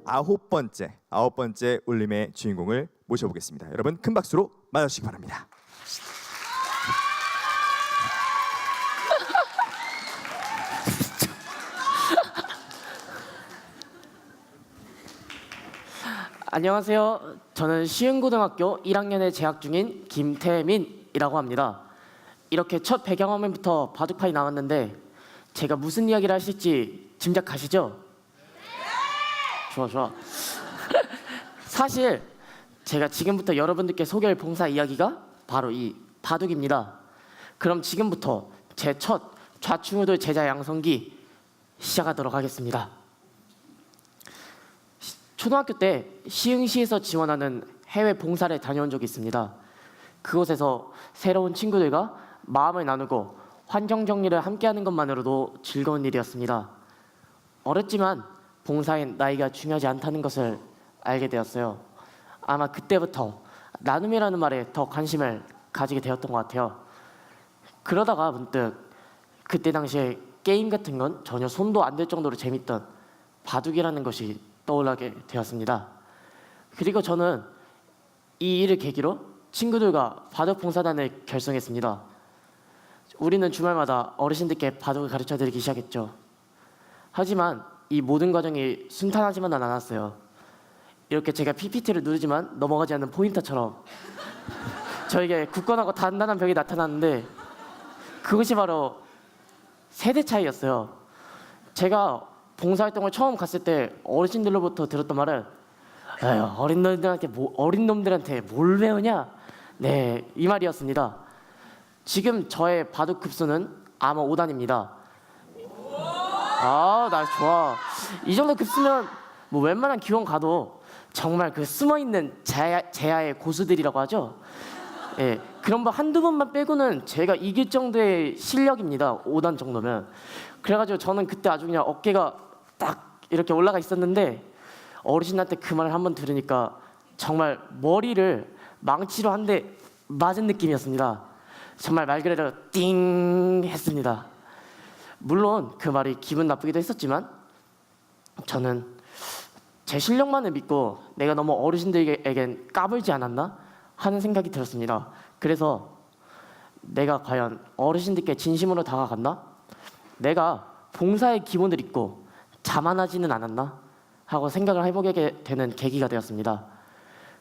아홉 번째 울림의 주인공을 모셔보겠습니다. 여러분 큰 박수로 맞아주시기 바랍니다. 안녕하세요. 저는 시흥고등학교 1학년에 재학 중인 김태민이라고 합니다. 이렇게 첫 배경화면부터 바둑판이 나왔는데 제가 무슨 이야기를 하실지 짐작 가시죠? 좋아. 사실 제가 지금부터 여러분들께 소개할 봉사 이야기가 바로 이 바둑입니다. 그럼 지금부터 제 첫 좌충우돌 제자 양성기 시작하도록 하겠습니다. 초등학교 때 시흥시에서 지원하는 해외 봉사를 다녀온 적이 있습니다. 그곳에서 새로운 친구들과 마음을 나누고 환경 정리를 함께하는 것만으로도 즐거운 일이었습니다. 어렸지만 봉사엔 나이가 중요하지 않다는 것을 알게 되었어요. 아마 그때부터 나눔이라는 말에 더 관심을 가지게 되었던 것 같아요. 그러다가 문득 그때 당시에 게임 같은 건 전혀 손도 안 댈 정도로 재밌던 바둑이라는 것이 떠올라게 되었습니다. 그리고 저는 이 일을 계기로 친구들과 바둑 봉사단을 결성했습니다. 우리는 주말마다 어르신들께 바둑을 가르쳐드리기 시작했죠. 하지만 이 모든 과정이 순탄하지만은 않았어요. 이렇게 제가 PPT를 누르지만 넘어가지 않는 포인터처럼 저에게 굳건하고 단단한 벽이 나타났는데 그것이 바로 세대 차이였어요. 제가 봉사활동을 처음 갔을 때 어르신들로부터 들었던 말은 에휴, 어린 놈들한테 뭘 배우냐? 네, 이 말이었습니다. 지금 저의 바둑 급수는 아마 5단입니다. 나 좋아. 이 정도 급수면 뭐 웬만한 기원 가도 정말 그 숨어있는 제야의 고수들이라고 하죠. 예, 그런 거 한두 번만 빼고는 제가 이길 정도의 실력입니다. 5단 정도면. 그래가지고 저는 그때 아주 그냥 어깨가 딱 이렇게 올라가 있었는데 어르신한테 그 말을 한번 들으니까 정말 머리를 망치로 한 대 맞은 느낌이었습니다. 정말 말 그대로 띵 했습니다. 물론 그 말이 기분 나쁘기도 했었지만 저는 제 실력만을 믿고 내가 너무 어르신들에겐 까불지 않았나 하는 생각이 들었습니다. 그래서 내가 과연 어르신들께 진심으로 다가갔나? 내가 봉사의 기본을 잊고 자만하지는 않았나? 하고 생각을 해보게 되는 계기가 되었습니다.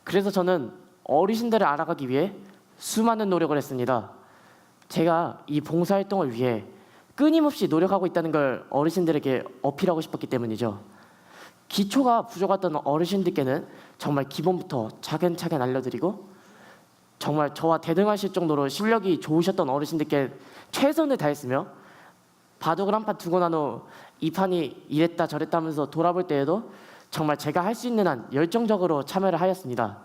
그래서 저는 어르신들을 알아가기 위해 수많은 노력을 했습니다. 제가 이 봉사활동을 위해 끊임없이 노력하고 있다는 걸 어르신들에게 어필하고 싶었기 때문이죠. 기초가 부족했던 어르신들께는 정말 기본부터 차근차근 알려드리고 정말 저와 대등하실 정도로 실력이 좋으셨던 어르신들께 최선을 다했으며 바둑을 한 판 두고 난 후 이 판이 이랬다 저랬다 하면서 돌아볼 때에도 정말 제가 할 수 있는 한 열정적으로 참여를 하였습니다.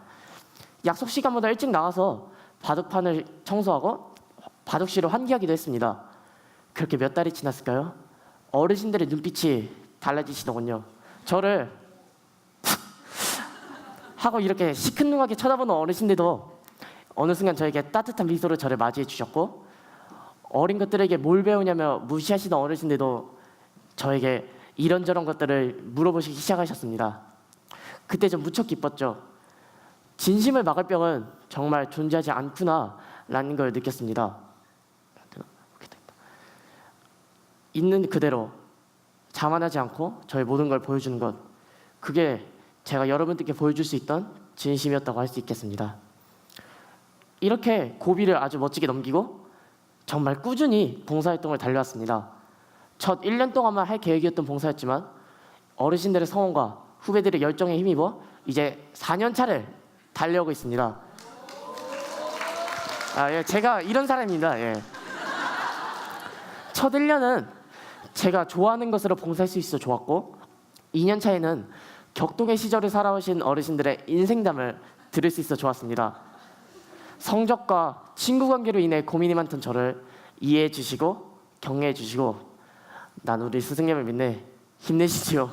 약속 시간보다 일찍 나가서 바둑판을 청소하고 바둑실을 환기하기도 했습니다. 그렇게 몇 달이 지났을까요? 어르신들의 눈빛이 달라지시더군요. 저를 하고 이렇게 시큰둥하게 쳐다보는 어르신들도 어느 순간 저에게 따뜻한 미소로 저를 맞이해 주셨고 어린 것들에게 뭘 배우냐며 무시하시던 어르신들도 저에게 이런저런 것들을 물어보시기 시작하셨습니다. 그때 좀 무척 기뻤죠. 진심을 막을 병은 정말 존재하지 않구나 라는 걸 느꼈습니다. 있는 그대로 자만하지 않고 저의 모든 걸 보여주는 것, 그게 제가 여러분들께 보여줄 수 있던 진심이었다고 할 수 있겠습니다. 이렇게 고비를 아주 멋지게 넘기고 정말 꾸준히 봉사활동을 달려왔습니다. 첫 1년 동안만 할 계획이었던 봉사였지만 어르신들의 성원과 후배들의 열정에 힘입어 이제 4년 차를 달려오고 있습니다. 예, 제가 이런 사람입니다. 예. 첫 1년은 제가 좋아하는 것으로 봉사할 수 있어 좋았고 2년 차에는 격동의 시절을 살아오신 어르신들의 인생담을 들을 수 있어 좋았습니다. 성적과 친구 관계로 인해 고민이 많던 저를 이해해 주시고 격려해 주시고 난 우리 스승님을 믿네 힘내시지요.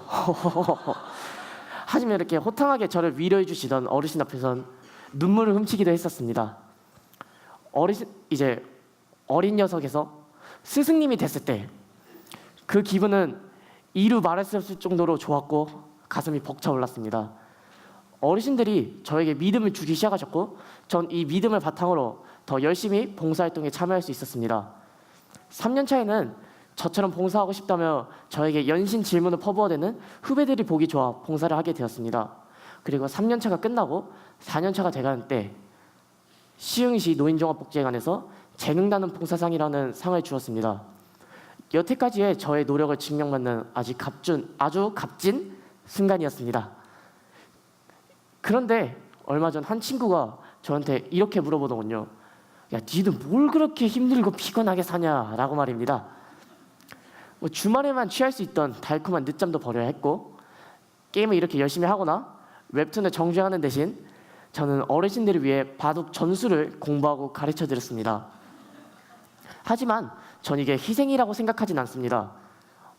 하지만 이렇게 호탕하게 저를 위로해 주시던 어르신 앞에선 눈물을 훔치기도 했었습니다. 이제 어린 녀석에서 스승님이 됐을 때 그 기분은 이루 말할 수 없을 정도로 좋았고 가슴이 벅차올랐습니다. 어르신들이 저에게 믿음을 주기 시작하셨고 전 이 믿음을 바탕으로 더 열심히 봉사활동에 참여할 수 있었습니다. 3년 차에는 저처럼 봉사하고 싶다며 저에게 연신 질문을 퍼부어대는 후배들이 보기 좋아 봉사를 하게 되었습니다. 그리고 3년 차가 끝나고 4년 차가 돼가는 때 시흥시 노인종합복지회관에서 재능나는 봉사상이라는 상을 주었습니다. 여태까지의 저의 노력을 증명받는 아주 값진 순간이었습니다. 그런데 얼마 전 한 친구가 저한테 이렇게 물어보더군요. 야, 니는 뭘 그렇게 힘들고 피곤하게 사냐라고 말입니다. 주말에만 취할 수 있던 달콤한 늦잠도 버려야 했고 게임을 이렇게 열심히 하거나 웹툰을 정주행하는 대신 저는 어르신들을 위해 바둑 전술을 공부하고 가르쳐드렸습니다. 하지만 전 이게 희생이라고 생각하진 않습니다.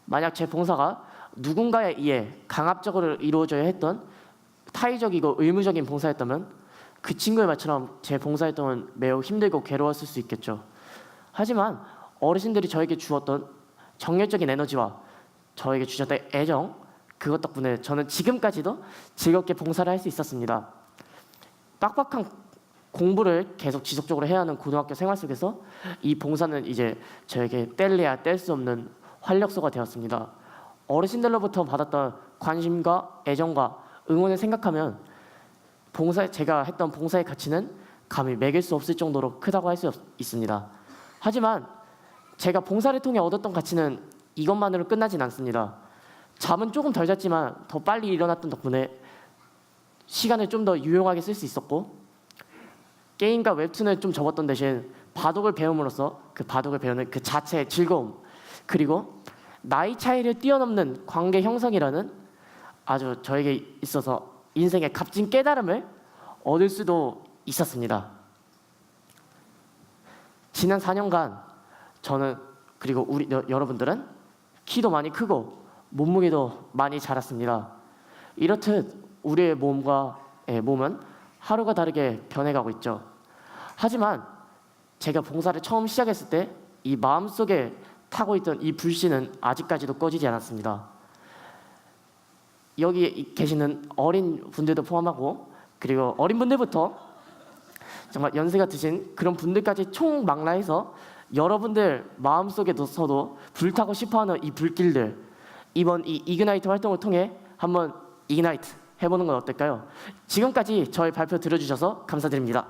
만약 제 봉사가 누군가에 의해 강압적으로 이루어져야 했던 타의적이고 의무적인 봉사였다면 그 친구의 말처럼 제 봉사활동은 매우 힘들고 괴로웠을 수 있겠죠. 하지만 어르신들이 저에게 주었던 정열적인 에너지와 저에게 주셨던 애정, 그것 덕분에 저는 지금까지도 즐겁게 봉사를 할 수 있었습니다. 빡빡한 공부를 계속 지속적으로 해야 하는 고등학교 생활 속에서 이 봉사는 이제 저에게 뗄래야 뗄 수 없는 활력소가 되었습니다. 어르신들로부터 받았던 관심과 애정과 응원을 생각하면 제가 했던 봉사의 가치는 감히 매길 수 없을 정도로 크다고 할 수 있습니다. 하지만 제가 봉사를 통해 얻었던 가치는 이것만으로 끝나진 않습니다. 잠은 조금 덜 잤지만 더 빨리 일어났던 덕분에 시간을 좀 더 유용하게 쓸 수 있었고 게임과 웹툰을 좀 접었던 대신 바둑을 배움으로써 그 바둑을 배우는 그 자체의 즐거움, 그리고 나이 차이를 뛰어넘는 관계 형성이라는 아주 저에게 있어서 인생의 값진 깨달음을 얻을 수도 있었습니다. 지난 4년간 저는, 그리고 여러분들은 키도 많이 크고 몸무게도 많이 자랐습니다. 이렇듯 우리의 몸은 하루가 다르게 변해가고 있죠. 하지만 제가 봉사를 처음 시작했을 때 이 마음속에 타고 있던 이 불씨는 아직까지도 꺼지지 않았습니다. 여기 계시는 어린 분들도 포함하고 그리고 어린 분들부터 정말 연세가 드신 그런 분들까지 총망라해서 여러분들 마음속에서도 불타고 싶어하는 이 불길들, 이번 이 이그나이트 활동을 통해 한번 이그나이트 해보는 건 어떨까요? 지금까지 저의 발표 들어주셔서 감사드립니다.